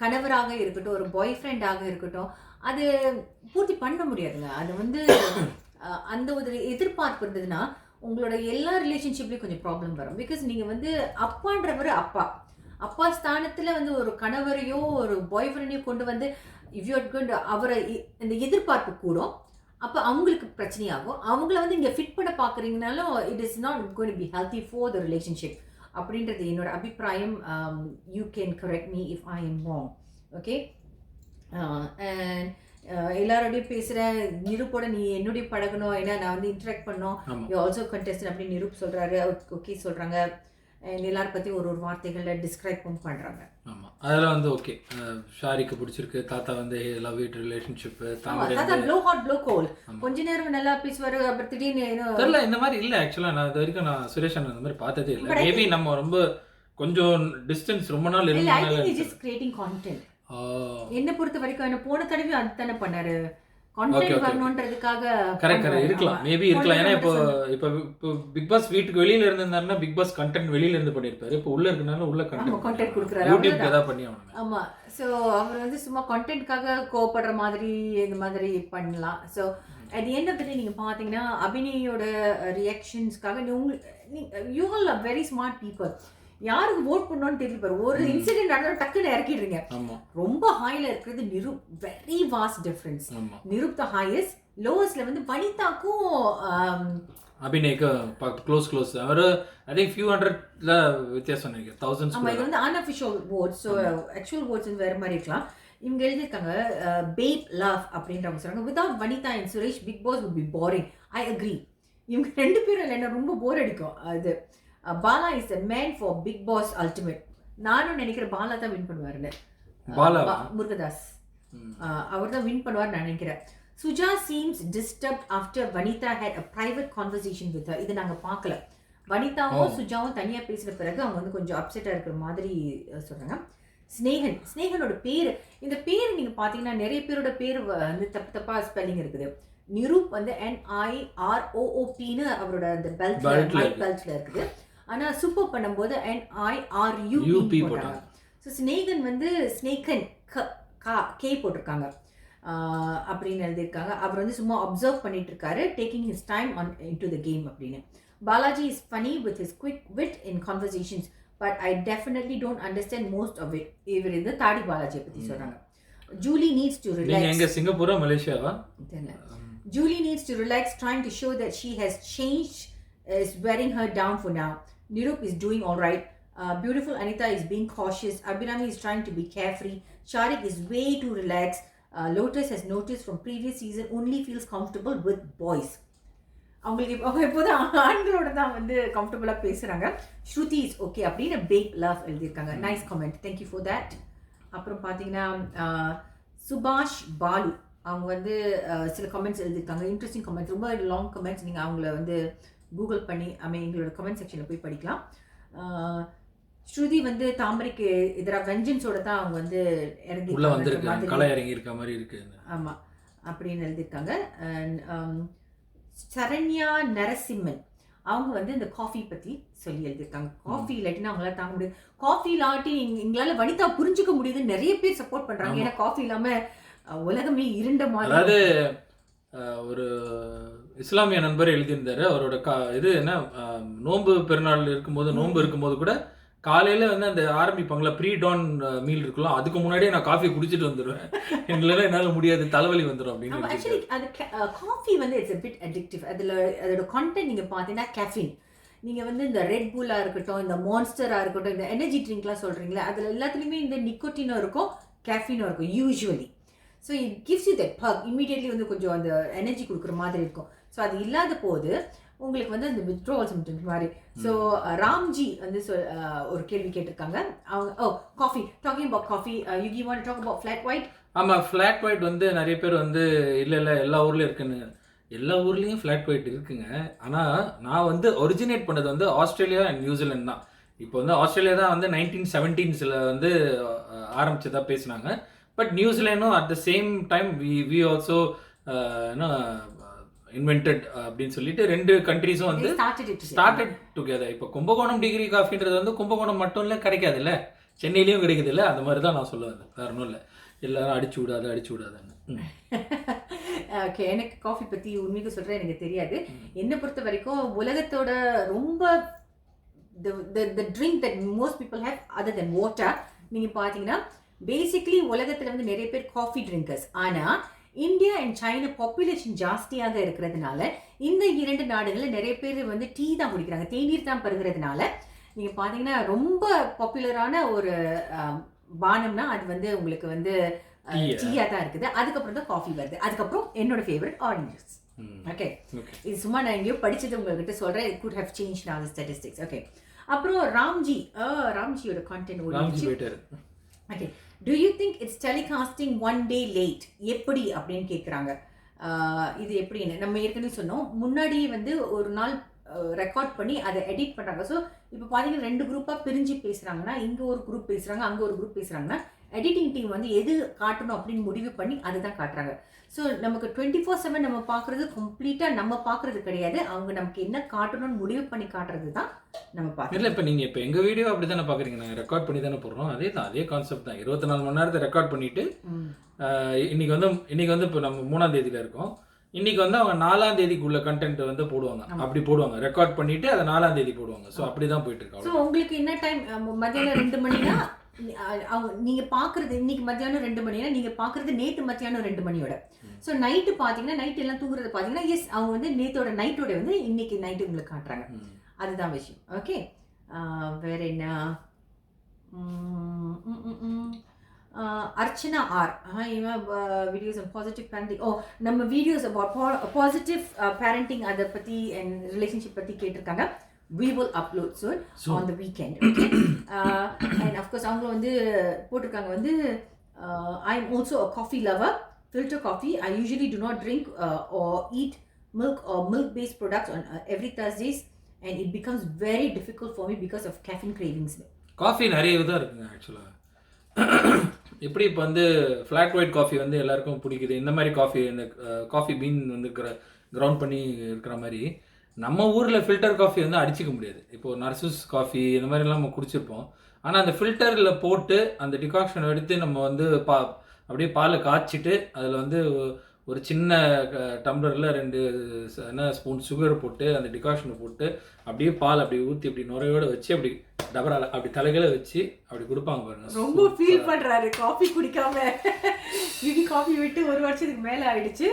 கணவராக இருக்கட்டும், ஒரு பாய் ஃப்ரெண்டாக இருக்கட்டும், அது பூர்த்தி பண்ண முடியாதுங்க. அது வந்து அந்த ஒரு எதிர்பார்ப்பு இருந்ததுன்னா உங்களோட எல்லா ரிலேஷன்ஷிப்லேயும் கொஞ்சம் ப்ராப்ளம் வரும். பிகாஸ் நீங்கள் வந்து அப்பான்றவர் அப்பா ஸ்தானத்தில் வந்து ஒரு கணவரையோ ஒரு பாய் ஃப்ரெண்டையோ கொண்டு வந்து இஃப் யூ கொண்டு அவரை இந்த எதிர்பார்ப்பு கூடும், அப்போ அவங்களுக்கு பிரச்சனையாகும். அவங்கள வந்து இங்கே ஃபிட் பண்ண பார்க்குறீங்கனாலும் it is not going to be healthy for the relationship அப்படின்றது என்னோட அபிப்பிராயம். You can correct me if I am wrong. Okay. And எல்லாரோடையும் பேசுகிறேன், நிரூப்போட நீ என்னுடைய பழகணும், ஏன்னா நான் வந்து இன்ட்ராக்ட் பண்ணோம், யூ ஆல்சோ கண்டெஸ்டன் அப்படின்னு நிரூப் சொல்கிறாரு. ஓகே சொல்கிறாங்க. எல்லாரை பற்றி ஒரு வார்த்தைகளில் டிஸ்கிரைப் பண்ணுறாங்க. ஆமாம். அதெல்லாம் வந்து ஓகே. ஷாரிக்கு பிடிச்சிருக்கு. தாத்தா வந்து லவ் இட் ரிலேஷன்ஷிப்பு. தாத்தா ப்ளோ ஹாட் ப்ளோ கோல் கொஞ்ச நேரம் நல்லா பேசுவாரு, அப்புறம் திடீர்னு தெரியல. இந்த மாதிரி இல்லை ஆக்சுவலாக. நான் இது வரைக்கும் நான் சுரேஷ் அண்ணன் அந்த மாதிரி பார்த்ததே இல்லை. மேபி நம்ம ரொம்ப கொஞ்சம் டிஸ்டன்ஸ் ரொம்ப நாள் இல்ல, I think he's just creating content. என்ன பொறுத்த வரைக்கும் என்ன போன தடவை அதுதானே பண்ணாரு, கான்டென்ட் வரணும்ன்றதுக்காக. கரெக்ட் இருக்கலாம், மேபி இருக்கலாம். ஏன்னா இப்போ பிக் பாஸ் வீட்டுக்கு வெளியில இருந்தாருன்னா பிக் பாஸ் கண்டென்ட் வெளியில இருந்து பண்ணிருப்பாரு. இப்போ உள்ள இருக்கனால உள்ள கண்டென்ட் கொடுக்குறாரு, யூடியூப்க்கு ஏதாவது பண்ணி ஆகணும். ஆமா. ஸோ அவர் வந்து சும்மா கண்டென்ட்காக கோவப்படுற மாதிரி இந்த மாதிரி பண்ணலாம். So at the end of the day நீங்க பாத்தீங்கன்னா அபிநயோட ரியாக்ஷன்ஸ்க்காக you all are very smart people. யாருக்கு ஓட் பண்ணணும்னு தெரியல பாரு. ஒரு இன்சிடென்ட் நடந்தா டக்குன்னு இறக்கிடுறீங்க. ரொம்ப ஹைல இருக்கிறது Niroop. Very vast difference. Niroop the highest. லோவஸ்ட்ல வந்து வனிதாக்கும் அபிநய்க்கு க்ளோஸ். அவர் ஐ திங்க் ஃபியூ ஹண்ட்ரட்ல வித்தியாசம் நினைக்கிறேன். thousands. ஆமா, இது வந்து unofficial votes. So actual votes வந்து வேற மாதிரி இருக்கலாம். இவங்க எழுதியிருக்காங்க பேப் லவ் அப்படின்றவங்க சொல்றாங்க, without Vanitha and Suresh Bigg Boss would be boring. I agree. இவங்க ரெண்டு பேரும் இல்லை, என்ன ரொம்ப போர் அடிக்கும். அது Bala is a man for Bigg Boss Ultimate. நானும் நினைக்கிறேன் பாலா தான் வின் பண்ணுவாருன்னு. முருகதாஸ் அவர் தான் வின் பண்ணுவார் நான் நினைக்கிறேன். Suja seems disturbed after Vanitha had a private conversation with her. இது நாங்க பார்க்கல. வனிதாவும் சுஜாவும் தனியா பேசுற பிறகு அவங்க வந்து கொஞ்சம் அப்செட்டா இருக்கிற மாதிரி சொல்றாங்க. ஸ்னேகனோட பேர், இந்த பேர் நீங்க பாத்தீங்கன்னா நிறைய பேரோட பேர் வந்து தப்பா ஸ்பெல்லிங் இருக்குது. நிரூப் வந்து NIROOPன்னு அவரோட அந்த பெல்ட்ல இருக்குது. ஆனா சூப்பர் பண்ணும்போது NIRUP போட்டாங்க. ஸோ ஸ்னேகன் வந்து ஸ்னேகன் கே போட்டிருக்காங்க அப்படின்னு எழுதியிருக்காங்க. அவர் வந்து சும்மா அப்சர்வ் பண்ணிட்டு இருக்காரு, taking his time on into the game அப்படின்னு. Balaji is funny with his quick wit in conversations but I definitely don't understand most of it. இவர் இந்த தாடி பாலாஜியை பற்றி சொல்றாங்க. Julie needs to relax. எங்க சிங்கப்பூரா மலேசியாவா தெரியல. Julie needs to relax, trying to show that she has changed, is wearing her down for now. Nirup is doing all right. Beautiful Anita is being cautious. Abhinami is trying to be carefree. Sharik is way too relaxed. Lotus has noticed from previous season only feels comfortable with boys. அவங்களுக்கு எப்போதும் ஆண்களோட தான் வந்து கம்ஃபர்டபுளாக பேசுகிறாங்க. ஸ்ருதி is okay அப்படின்னு back love எழுதியிருக்காங்க. Nice comment, thank you for that. அப்புறம் பார்த்தீங்கன்னா சுபாஷ் பாலு அவங்க வந்து சில கமெண்ட்ஸ் எழுதியிருக்காங்க. இன்ட்ரெஸ்டிங் கமெண்ட்ஸ், ரொம்ப லாங் கமெண்ட்ஸ். நீங்கள் அவங்கள வந்து கூகுள் பண்ணி எங்களோட கமெண்ட் செக்ஷனில் போய் படிக்கலாம். ஸ்ருதி வந்து தாமரைக்கு எதிராக வெஞ்சன்ஸோட தான் அவங்க வந்து இறங்கி இருக்க மாதிரி இருக்கு. ஆமாம் அப்படின்னு எழுதியிருக்காங்க. சரண்யா நரசிம்மன் அவங்க வந்து இந்த காஃபி பற்றி சொல்லி எழுதியிருக்காங்க. காஃபி இல்லாட்டினா அவங்களால தாங்க முடியாது. காஃபி இல்லாட்டி எங்களால் வனிதா புரிஞ்சுக்க முடியுதுன்னு நிறைய பேர் சப்போர்ட் பண்ணுறாங்க. ஏன்னா காஃபி இல்லாமல் உலகமே இருண்ட மாதிரி. அதாவது ஒரு இஸ்லாமிய நண்பர் எழுதியிருந்தாரு. அவரோட இது என்ன, நோன்பு பெருநாள் நோன்பு இருக்கும்போது கூட காலையில வந்து அந்த ஆரம்பிப்பாங்களா ப்ரீ டான் மீல் இருக்கலாம், அதுக்கு முன்னாடியே நான் காஃபி குடிச்சிட்டு வந்துடுவேன், இல்லைன்னா என்னால் முடியாது, தலைவலி வந்துடும் அப்படின்னு. ஆக்சுவலி அது காஃபி வந்து இட்ஸ் a bit addictive. அதோட கான்டென்ட் நீங்கள் பார்த்தீங்கன்னா கேஃபின். நீங்கள் வந்து இந்த ரெட் பூலாக இருக்கட்டும், இந்த மான்ஸ்டராக இருக்கட்டும், இந்த எனர்ஜி ட்ரிங்க்லாம் சொல்கிறீங்களா, அதில் எல்லாத்துலேயுமே இந்த நிக்கோட்டினும் இருக்கும், கேஃபினும் இருக்கும் usually. So it gives you that buck, immediately வந்து கொஞ்சம் அந்த எனர்ஜி கொடுக்குற மாதிரி இருக்கும். ஸோ அது இல்லாத போது உங்களுக்கு வந்து அந்த வித்ட்ரோவல் சிம்டம்ஸ் மாதிரி. ஸோ ராம்ஜி வந்து ஒரு கேள்வி கேட்டிருக்காங்க. அவங்க coffee, talking about coffee, you want to talk about flat white. ஆமாம், ஃப்ளாட் ஒயிட் வந்து நிறைய பேர் வந்து இல்லை எல்லா ஊர்லேயும் இருக்குன்னு. எல்லா ஊர்லேயும் ஃப்ளாட் ஒயிட் இருக்குங்க. ஆனால் நான் வந்து ஒரிஜினேட் பண்ணது வந்து ஆஸ்திரேலியா அண்ட் நியூசிலாந்து தான். இப்போ வந்து ஆஸ்திரேலியா தான் வந்து 1917 வந்து ஆரம்பிச்சதா பேசினாங்க. பட் நியூசிலாண்டும் at the same time we also invented அப்படின்னு சொல்லிட்டு ரெண்டு கண்ட்ரிஸும் வந்து ஸ்டார்டட் டுகெதர். இப்போ கும்பகோணம் டிகிரி காஃபின்றது வந்து கும்பகோணம் மட்டும் இல்லை, கிடைக்காது இல்லை, சென்னையிலையும் கிடைக்குது இல்லை. அந்த மாதிரி தான் நான் சொல்ல வந்தேன், வேற ஒன்றும் இல்லை. எல்லாரும் அடிச்சு விடாதுன்னு. ஓகே, எனக்கு காஃபி பற்றி உண்மைக்கு சொல்கிறேன், எனக்கு தெரியாது. என்னை பொறுத்த வரைக்கும் உலகத்தோட ரொம்ப the drink that most people have other than water, நீங்கள் பார்த்தீங்கன்னா பேசிக்லி உலகத்தில் வந்து நிறைய பேர் காஃபி ட்ரிங்கர்ஸ். ஆனால் இந்தியா அண்ட் சைனா பாப்புலேஷன் ஜாஸ்தியாக இருக்கிறதுனால இந்த இரண்டு நாடுகளில் நிறைய பேர் வந்து டீ தான் குடிக்கிறாங்க, தேநீர் தான் பருகிறதுனால. நீங்கள் பார்த்தீங்கன்னா ரொம்ப பாப்புலரான ஒரு பானம்னா அது வந்து உங்களுக்கு வந்து டீயாக தான் இருக்குது. அதுக்கப்புறம் தான் காஃபி வருது. அதுக்கப்புறம் என்னோட ஃபேவரட் ஆரஞ்சஸ். ஓகே, இது சும்மா நான் எங்கேயோ படிச்சது உங்ககிட்ட சொல்கிறேன். It could have change not statistics. Okay, அப்புறம் ராம்ஜியோட கான்டென்ட் ஓடிச்சு. Okay, do you think it's telecasting 1 day late எப்படி அப்படின்னு கேட்குறாங்க. இது எப்படின்னு நம்ம ஏற்கனவே சொன்னோம். முன்னாடியே வந்து ஒரு நாள் ரெக்கார்ட் பண்ணி அதை எடிட் பண்ணுறாங்க. ஸோ இப்போ பார்த்தீங்கன்னா 2 குரூப்பாக பிரிஞ்சு பேசுகிறாங்கன்னா, இங்கே ஒரு குரூப் பேசுகிறாங்க, அங்கே ஒரு குரூப் பேசுகிறாங்கன்னா, எடிட்டிங் டீம் வந்து எது காட்டணும் அப்படின்னு முடிவு பண்ணி அதுதான் காட்டுறாங்க. ஸோ நமக்கு 24/7 நம்ம பார்க்குறது கம்ப்ளீட்டாக நம்ம பார்க்குறது கிடையாது. அவங்க நமக்கு என்ன காட்டணும்னு முடிவு பண்ணி காட்டுறது தான் நம்ம பார்க்குறோம். இல்லை, இப்போ நீங்கள் இப்போ எங்கள் வீடியோ அப்படி தானே பார்க்குறீங்க, நாங்கள் ரெக்கார்ட் பண்ணி தானே போடுறோம். அதே தான், அதே கான்செப்ட் தான். 24 மணி நேரத்தை ரெக்கார்ட் பண்ணிவிட்டு இன்னைக்கு வந்து இப்போ நம்ம 3ஆம் தேதியில் இருக்கோம். இன்னைக்கு வந்து அவங்க 4ஆம் தேதிக்குள்ள கண்டென்ட் வந்து போடுவாங்க. அப்படி போடுவாங்க, ரெக்கார்ட் பண்ணிட்டு அதை 4ஆம் தேதி போடுவாங்க. ஸோ அப்படி தான் போயிட்டு இருக்கு. ஸோ உங்களுக்கு என்ன டைம், மத்தியானம் 2 மணினா அவங்க நீங்கள் பார்க்குறது இன்னைக்கு மத்தியானம் 2 மணினா நீங்கள் பார்க்குறது நேற்று மத்தியானம் 2 மணியோட. ஸோ நைட்டு பார்த்தீங்கன்னா, நைட் எல்லாம் தூங்குறது பார்த்தீங்கன்னா, எஸ் அவங்க வந்து நேற்றோட நைட்டோட வந்து இன்னைக்கு நைட்டு உங்களுக்கு காட்டுறாங்க. அதுதான் விஷயம். ஓகே, வேற என்ன? Archana R. Videos on positive parenting. Oh, நம்ம videos about positive parenting அதை பற்றி and relationship பற்றி கேட்டிருக்காங்க. We will upload soon on the weekend. Okay. And of course அவங்க வந்து போட்டிருக்காங்க வந்து I'm also a coffee lover. Filter coffee. I usually do not drink or eat milk or milk-based products on every Thursdays, and it becomes very difficult for me because of caffeine cravings. Coffee நிறைய விதம் இருக்குங்க ஆக்சுவலாக. எப்படி இப்போ வந்து flat white coffee வந்து எல்லாருக்கும் பிடிக்குது. இந்த மாதிரி காஃபி, இந்த காஃபி பீன் வந்து கிரவுண்ட் பண்ணி இருக்கிற மாதிரி நம்ம ஊரில் ஃபில்டர் காஃபி வந்து அடிச்சிக்க முடியாது. இப்போது நர்சஸ் காஃபி இந்த மாதிரிலாம் நம்ம குடிச்சிருப்போம். ஆனால் அந்த ஃபில்டரில் போட்டு அந்த டிகாக்ஷன் எடுத்து நம்ம வந்து அப்படியே பாலை காய்ச்சிட்டு அதில் வந்து ஒரு சின்ன டம்ளரில் 2 ஸ்பூன் சுகர் போட்டு அந்த டிகாஷனை போட்டு அப்படியே பால் அப்படி ஊற்றி அப்படி நுரையோடு வச்சு அப்படி டபரால அப்படி தலைகளை வச்சு அப்படி கொடுப்பாங்க பாருங்க. ரொம்ப ஃபீல் பண்ணுறாரு காஃபி குடிக்காம. இது காஃபி விட்டு 1 வருஷத்துக்கு மேலே ஆகிடுச்சு.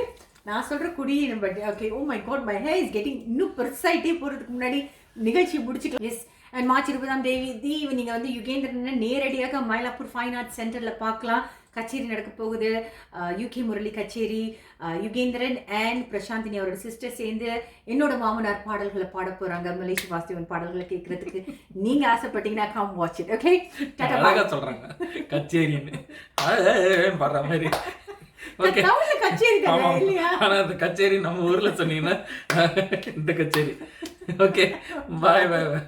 நான் சொல்கிற குடி நம்ம okay. Oh my God, my hair is getting இன்னும் பெருசாகிட்டே போகிறதுக்கு முன்னாடி நிகழ்ச்சி முடிச்சுக்கலாம். எஸ், அண்ட் மார்ச் 20ஆம் தேதி நீங்கள் வந்து யுகேந்திரன் நேரடியாக மயிலாப்பூர் ஃபைன் ஆர்ட்ஸ் சென்டரில் பார்க்கலாம். கச்சேரி நடக்க போகுது. யூகே முரளி கச்சேரி, யுகேந்திரன் அண்ட் பிரசாந்தினி அவரோட சிஸ்டர் சேர்ந்து என்னோட மாமனார் பாடல்களை பாட போகிறாங்க. மலேசி வாசுதேவன் பாடல்களை கேட்கறதுக்கு நீங்கள் ஆசைப்பட்டீங்கன்னா கம் வாட்ச் இட். ஓகே, சொல்கிறாங்க கச்சேரின்னு பாடுற மாதிரி. ஓகே, கச்சேரி இல்லையா? ஆனால் அந்த கச்சேரி நம்ம ஊரில் சொன்னீங்கன்னா இந்த கச்சேரி. ஓகே, பாய் பாய் பாய்.